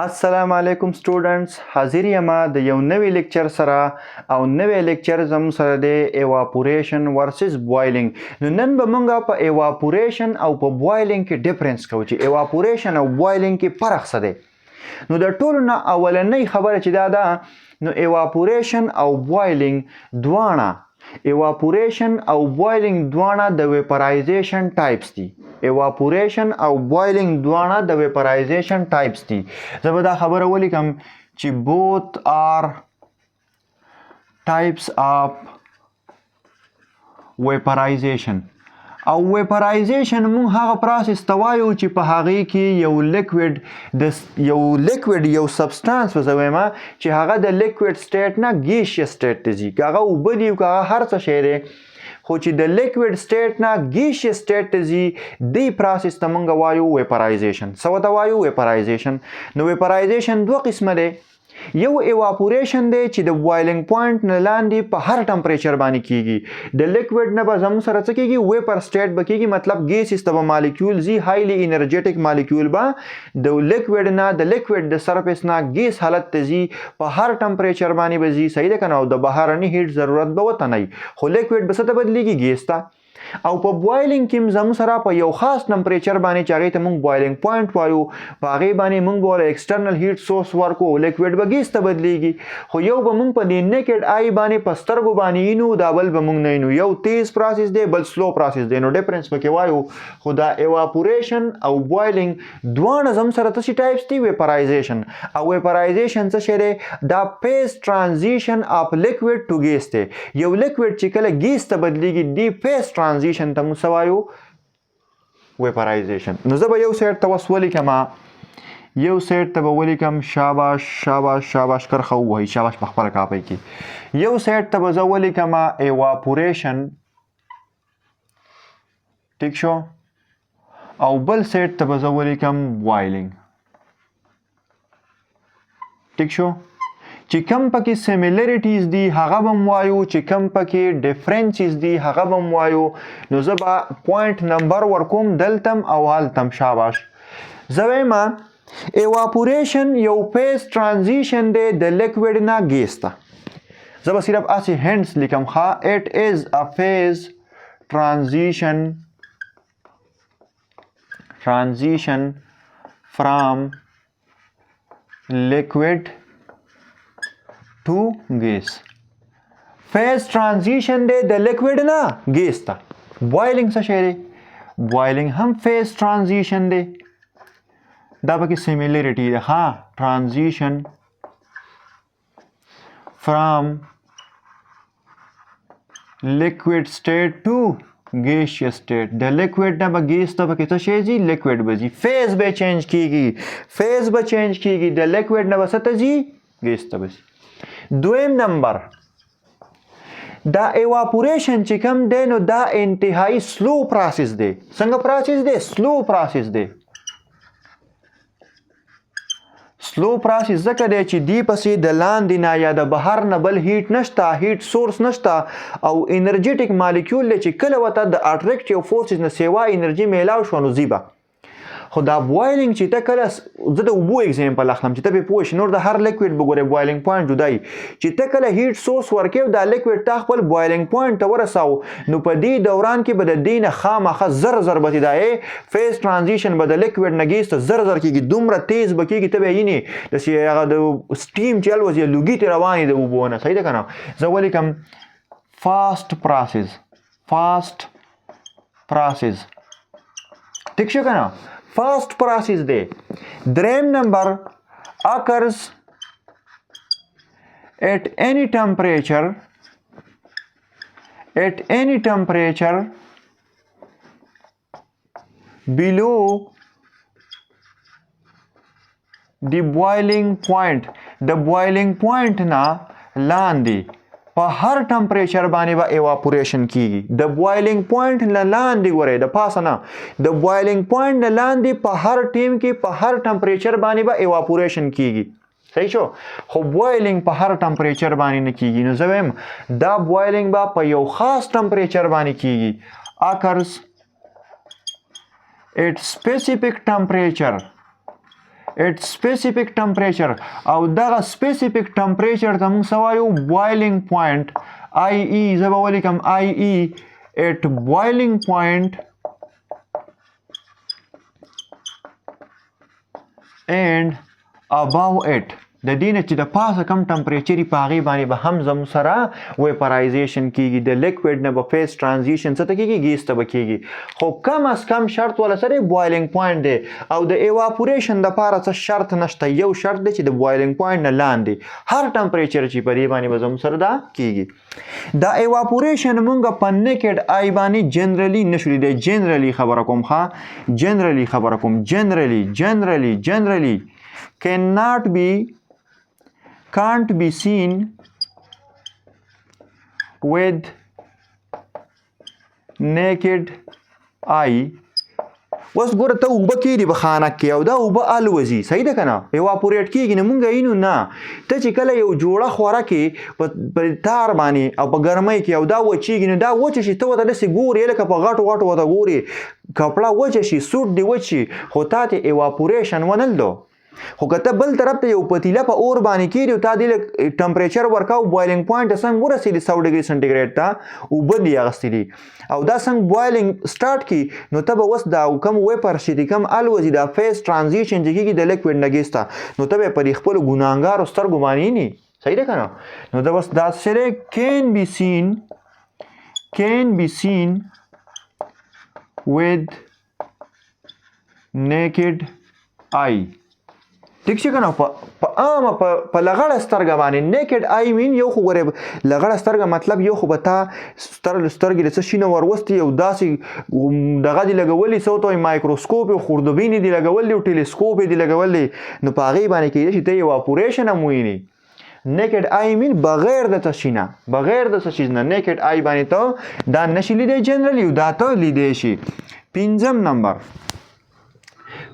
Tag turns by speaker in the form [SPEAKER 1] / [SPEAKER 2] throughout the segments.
[SPEAKER 1] السلام علیکم سټوډنټس، حاضر یم د یو نوی لیکچر سره او نوی لیکچر زموږ سره دی ایواپوریشن ورسز بوایلینګ. نو نن به موږ په ایواپوریشن او په بوایلینګ کې ډیفرنس کوو چې ایواپوریشن او بوایلینګ کې فرق څه دی. نو د ټولو نه اولنۍ خبره چې دا ده، نو ایواپوریشن او بوایلینګ دواړه د ویپرایزیشن ټایپس دي. ایواپوریشن او بوایلینګ دواړه د ویپرایزیشن ټایپس دي. زه به دا خبره ولیکم چې both are types of vaporization. او ویپرایزیشن مونږ هغه پروسس ته وایو چې په هغې کې یو سبسټانس وزویمه چې هغه د لیکویډ سټیټ نه ګیشیس سټیټ ته ځي، که هغه اوبه دي که هغه هر څه شی دی، خو چې د لیکویډ سټیټ نه ګیشیس سټیټ ته ځي دې پروسس ته موږ وایو ویپرایزیشن. څه ورته وایو؟ ویپرایزیشن. نو ویپرایزیشن دوه قسمه دی. یو ایواپوریشن دی چې د بوایلینګ پوینټ نه لاندې په هر ټمپریچر باندې کیږي. د لیکویډ نه به زموږ سره څه کیږي؟ ویپر سټیټ به کیږي، مطلب ګیسز ته به مالیکول ځي، هایلی انرژیټک مالیکول به د لیکویډ د سرفیس نه ګیس حالت ته ځي، په هر ټمپریچر باندې به ځي، صحیح ده که نه؟ او د بهرني هیټ ضرورت به ورته نه وي، خو لیکویډ به څه ته بدلیږي؟ ګیس ته. او په بوایلینګ کې زموږ سره په یو خاص ټمپریچر باندې چې هغې ته موږ بوایلینګ پوینټ وایو، په هغې باندې موږ به ورله ایکسټرنل هیټ سورس ورکو، لیکویډ به ګیس ته بدلیږي. خو یو به موږ په دې نیکډ آی باندې په سترګو باندې وینو، دا بل به موږ نه وینو. یو تیز پروسس دی، بل سلو پروسس دی، نو ډیفرنس پکې وایو. خو دا ایواپوریشن او بوایلینګ دواړه زموږ سره څه ټایپس دي؟ ویپرایزیشن. او ویپرایزیشن څه شی دی؟ دا فیز ټرانزیشن اف لیکویډ ټو ګیس دی. یو لیکویډ چې کله ګیس ته بدلیږي دی فیز ټرانزیشن ته موږ څه وایو؟ ویپرایزیشن. نو زه به یو سایډ ته اوس ولیکم، یو سایډ ته به ولیکم، شاباش شاباش شاباش، کرښه ووهئ، شاباش په خپله کاپۍ کې. یو سایډ ته به زه ولیکم ایواپوریشن، ټیک شو، او بل سایډ ته به زه ولیکم بوایلینګ، ټیک شو. چې کم پکې سیمیلریټیز دي هغه به م وایو، چې کم پکې ډیفرنسز دي هغه به م وایو. نو زه به پوینټ نمبر ورکوم دلتم او هلتم، شاباش. زه وایم ایواپوریشن یو فیز ټرانزیشن دی د لیکویډ نه ګیس ته. زه به صرف هسې هینټس لیکم ښه. اټ از ا فیز ټرانزیشن فرام لیکویډ to gas. فیز ټرانزیشن دی د لیکویډ نه ګیس ته. بوایلینګ څه شی دی؟ بوایلینګ هم فیز ټرانزیشن دی، دا پکې سیمیلریټي ده ها. ټرانزیشن فرام لیکویډ سټیټ ټو ګیشیس سټیټ. د لیکویډ نه به ګیس ته پکې څه شی ځي؟ لیکویډ به ځي. فیز به چینج کیږي، د لیکویډ نه به څه ته ځي؟ ګیس ته به ځي. دویم نمبر، دا ایواپوریشن چې کوم دی نو دا انتهایی سلو پروسس دی. څنګه پروسس دی؟ سلو پروسس دی. سلو پروسس ځکه دی چې دی پسې د لاندې نه یا د بهر نه بل هیټ نشته، هیټ سورس نشته، او انرژیټک مالیکول دی چې کله ورته د اټریکټیو فورسز نه سیوا انرژي میلاو شوه نو ځي به. خو دا بوایلینګ چې ته کله، زه د اوبو اگزامپل اخلم چې ته پرې پوه شې، نور د هر لیکویډ به ګورې بوایلینګ پوینټ جدایي. چې ته کله هیټ سورس ورکوې دا لیکویډ تا خپل بوایلینګ پوینټ ته ورساو، نو په دې دوران کې به د دې نه خامخا زر به دا فیز ټرانزیشن به د لیکویډ نه ګیس ته زر کېږي، دومره تیز به کېږي ته به یې وینې داسې هغه د سټیم چې الوځي لوګي ترې روانې د اوبو نه، صحیح ده که نه؟ زه ولیکم فاسټ پروسس، ټیک شو که نه؟ فاسٹ پروسس دی. دریم نمبر، occurs at any temperature below the boiling point. د boiling point نه لاندې په هر ټمپریچر باندې به ایواپوریشن کیږي. د بوایلینګ پوینټ نه لاندې ورې د پاسه نه، د بوایلینګ پوینټ نه لاندې په هر ټیم کې په هر ټمپریچر باندې به ایواپوریشن کیږي، صحیح شو. خو بوایلینګ په هر ټمپریچر باندې نه کیږي. نو زه وایم دا بوایلینګ به په یو خاص ټمپریچر باندې کیږي. occurs at specific temperature at specific temperature او دغه specific temperature ته موږ سوایو boiling point IE زه به ولیکم IE at boiling point and above it د دې نه چې د پاسه کم ټمپریچر په هغې باندې به هم زموږ سره ویپرایزیشن کیږي د لیکوډ نه به فیز ټرانزیشن څه ته کیږي ګیس ته به کیږي خو کم از کم شرط ولا سره بوایلینګ پوینټ دی او د ایواپوریشن دپاره څه شرط نشته یو شرط دی چې د بوایلینګ پوینټ نه لاندې هر ټمپریچر چې په دې باندې به زموږ سره دا کیږي دا ایواپوریشن مونږ په نیکډ آی باندې جنرالي نشو لیدی جنرالي خبره کوم ښه جنرالي خبره کوم جنرالي can't be seen with naked eye اوس ګوره ته اوبه کیږي په خانک کې او دا اوبه الوځي صحیح ده که نه ایواپوریټ کیږي نه مونږ اینو نه ته چې کله یو جوړه خوره کې په تار باندې او په ګرمۍ کې او دا وچیږي نو دا وچه شي ته ورته داسې ګورې لکه په غټو ورته ګورې کپړه وچه شي سوټ دې وچ شي خو تا ته ایواپوریشن ونه لدو خو که ته بل طرف ته یو پتیله په اور باندې کیږي او تا دې ټمپریچر ورکاو بوایلینګ پوینټ ته څنګه ورسېدي 100 ډګري سنټیګریډ ته اوبه دې اخیستي دي او دا څنګه بوایلینګ سټارټ کی نو ته به اوس دا کم ویپر شي دي کم الوځي دا فیز ټرانزیشن چې کېږي د لیکوډ نه ګیس ته نو ته به په خپلو ګناهګارو سترګو باندې نه صحیح ده که نه نو دا بس دا سره can be seen with naked eye ټیک شي که نه په عامه په لغړه سترګه باندې نیکډ آی مین یو خو ګورې لغړه سترګه مطلب یو خو به تا سترګې د څه شي نه وروستي یو داسې دغه دې لګولي څه ورته وایي مایکروسکوپ یو خوردبینې دې لګولي او ټیلیسکوپ یې دې لګولي نو په هغې باندې کیدای شي ته ایواپوریشن هم ووینې نیکډ آی مین بغیر د څه شي نه بغیر د څه شي نه نیکډ آی باندې ته دا نشي لیدی جنرالي دا ته لیدی شي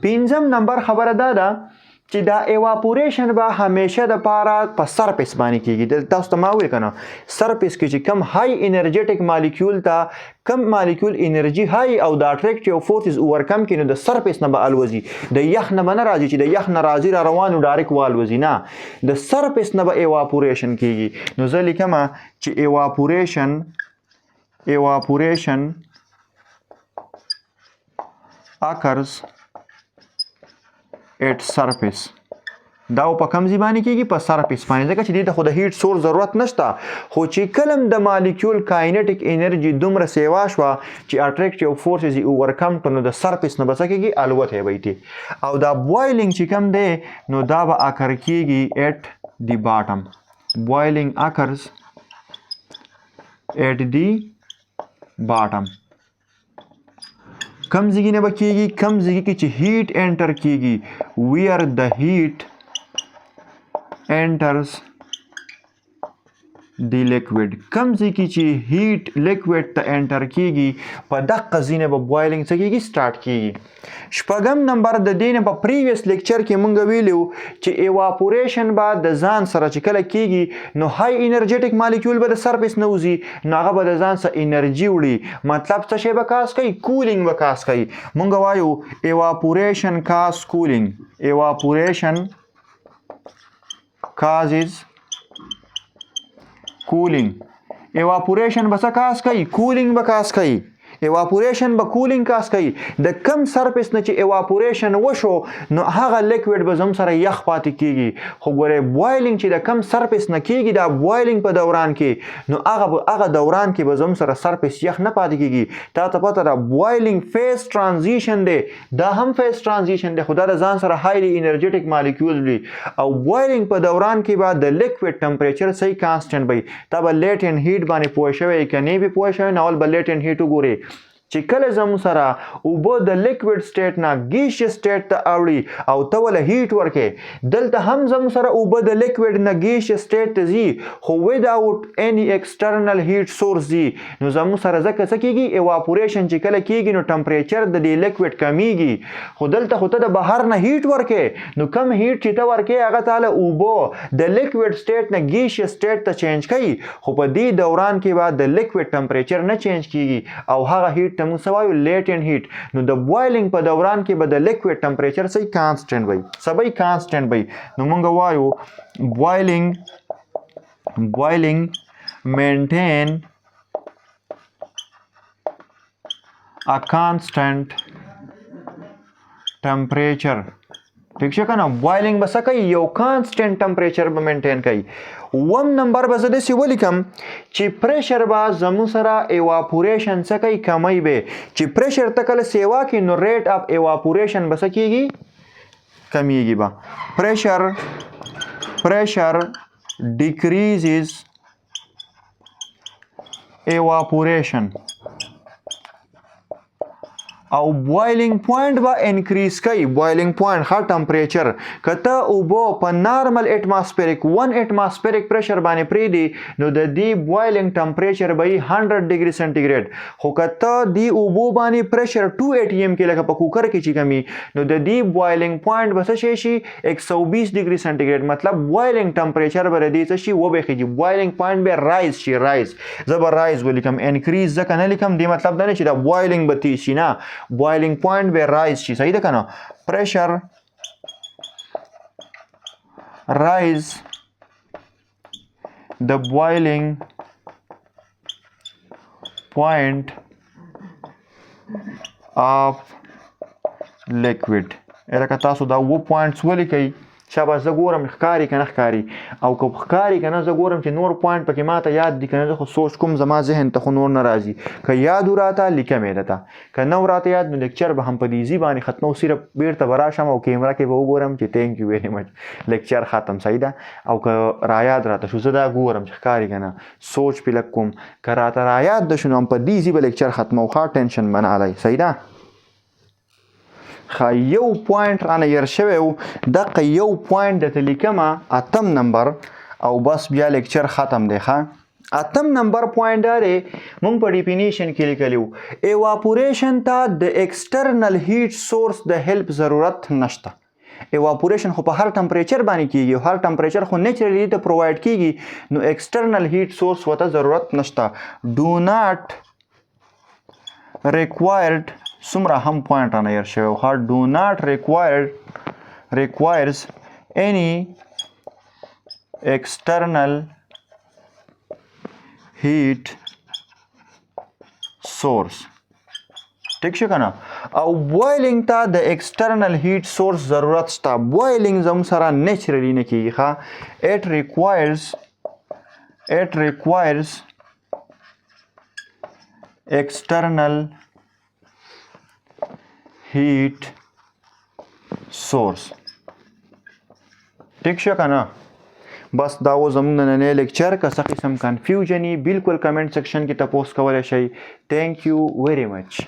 [SPEAKER 1] پنځم نمبر خبره دا ده چې دا ایواپوریشن به همیشه د پاره په سرفیس باندې کیږي تاسو ته ما ویل کنه سرفیس کې چې کم های انرژیټک مالیکول ته کم مالیکول انرژي های او د اټریکټیو فورسز اورکم کینو د سرفیس نه به الوزي د یخ نه نه راځي چې د یخ نه راځي را روانو ډایرک والوزي نه د سرفیس نه به ایواپوریشن کیږي نو زه لیکم چې ایواپوریشن occurs at surface دا په کوم ځای باندې کیږي په سرفیس باندې ځکه چې دې ته خو د هیټ سورس ضرورت نشته خو چې کلم د مالیکول کاینټیک انرژي دومره سیوا شوه چې اټریکټیو فورسز یې اوورکم کړو نو د سرفیس نه به څه کیږي الوتی به یې او دا بوایلینګ چې کوم دی نو دا به اکر کیږي at the bottom boiling occurs at the bottom کم ځای نه به کیږي کم ځای کې چې هیټ انټر کیږي where the heat enters the liquid کم ځای کې چې هیټ لیکوډ ته انټر کیږي په دقه ځای نه به بوایلینګ څه کیږي سټارټ کیږي شپږم نمبر د دې نه په پریویس لیکچر کې مونږ ویلو چې ایواپوریشن به د ځان سره چې کله کیږي نو های انرژیټک مالیکول به د سرفیس نه وځي نو هغه به د ځان سره انرژي وړي مطلب څه شی به کاس کوي کولینګ به کاس کوي مونږ وایو ایواپوریشن کاس کولینګ ایواپوریشن causes cooling evaporation به څه کاس کوي کولینګ به کاس کوي ایواپوریشن به کولینګ کاس کوي د کم سرفیس نه چې ایواپوریشن وشو نو هغه لیکوډ به زموږ سره یخ پاتې کیږي خو ګورئ بوایلینګ چې د کم سرفیس نه کیږي دا بوایلینګ په دوران کې نو هغه دوران کې به زموږ سره سرفیس یخ نه پاتې کیږي تا ته پته ده بوایلینګ فیز ټرانزیشن دی دا هم فیز ټرانزیشن دی خو دا د ځان سره هایلی انرژیټک مالیکول دی او بوایلینګ په دوران کې به د لیکوډ ټمپریچر صحیح کانسټنټ وي تا به لیټن هیټ باندې پوه شوی که نه وي پوه شوی نو به لیټن هیټ وګورئ چې کله زموږ سره اوبه د لیکوډ سټیټ نه ګیشیس سټیټ ته اوړي او ته وله هیټ ورکې دلته هم زموږ سره اوبه د لیکوډ نه ګیشیس سټیټ ته ځي خو وداوټ اني ایکسټرنل هیټ سورس ځي نو زموږ سره ځکه څه کیږي ایواپوریشن چې کله کیږي نو ټمپریچر د دې لیکوډ کمیږي خو دلته خو ته د بهر نه هیټ ورکې نو کم هیټ چې ته ورکې هغه تعالی اوبه د لیکوډ سټیټ نه ګیشیس سټیټ ته چینج کوي خو په دې دوران کې به د لیکوډ ټمپریچر نه چینج کیږي او هغه هیټ ته موږ څه وایو لیټنټ هیټ. نو د بوایلینګ په دوران کې به د لیکوډ ټمپریچر څه کانسټنټ وي، څه به کانسټنټ وي. نو موږ وایو بوایلینګ maintain a constant temperature. ٹھیک شو کنه بوایلینګ به څه کوي، یو کانسټنټ ټمپریچر به مینټین کوي. اوم نمبر به زه داسې ولیکم چې پریشر به زموږ سره ایواپوریشن څه کوي، کمی به. چې پریشر ته کله سیوا کوي نو ریټ اف ایواپوریشن به څه کیږي، کمیږي به. پریشر decreases evaporation او بوایلینګ پوینټ به انکریز کوي. بوایلینګ پوینټ هر ټمپریچر کته اوبه په نارمل اټماسفیریک 1 اټماسفیریک پریشر باندې پریدي نو د دې بوایلینګ ټمپریچر به 100 ډیګري سنټیګریډ. خو کته دی اوبه باندې پریشر 280 کې لکه په کوکر کې چې کمی نو د دې بوایلینګ پوینټ به څه شي 120 ډیګري سنټیګریډ. مطلب بوایلینګ ټمپریچر به ردی څه شي وبخیږي، بوایلینګ پوینټ به رایز شي. زبر رایز ولیکم، انکریز ځکه نه لیکم، دی مطلب دا نه چې دا بوایلینګ به تیز شي، نه boiling point به rise شي. صحیح ده کنه. pressure rise the boiling point of liquid. الکه تاسو دا و پوینټس ولیکئ شاباش. زه ګورم ښکاري که نه ښکاري، او که ښکاري که نه زه ګورم چې نور پوینټ پکې ماته یاد دي که نه. زه خو سوچ کوم زما ذهن ته خو نور نه راځي. که یاد وراته لیکم یې درته، که نه وراته یاد نو لیکچر به هم په دې ایزي باندې ختمو. صرف بیرته به راشم او کیمره کې به وګورم چې تھینک یو ویری مچ لیکچر ختم. صحیح ده. او که رایاد راته شو زه دا ګورم چې ښکاري که نه، سوچ پې لږ کوم. که راته رایاد ده شو نو هم په دې ایزي به لیکچر ختمو. ښه ټینشن به نه الی. صحیح ده. یو پوینټ رانه هیر شوی و، دقه یو پوینټ درته لیکمه 8 نمبر او بس بیا لیکچر ختم دی. ښه 8 نمبر پوینټ دا دی مونږ په ډیفینیشن کې لیکلی وو ایواپوریشن ته د ایکسټرنل هیټ سورس د هیلپ ضرورت نشته. ایواپوریشن خو په هر ټمپریچر باندې کیږي، هر ټمپریچر خو نیچرلی ته پرووایډ کیږي، نو ایکسټرنل هیټ سورس وته ضرورت نشته. ډو ناٹ ریکوایرډ څومره هم پوینټ رانه هیر شوی ښه. ډو ناٹ requires any external heat source. ٹھیک شو کنه. او بوایلینګ ته د ایکسټرنل هیټ سورس ضرورت شته. بوایلینګ زموږ سره نیچرلی نه کیږي ښه. it requires external heat source. ٹھیک شو کنه. بس دا و زموږ نننی لیکچر. که څه قسم کنفیوژن وي بالکل کمنټ سیکشن کې تپوس کولی شئ. تھینک یو ویری مچ.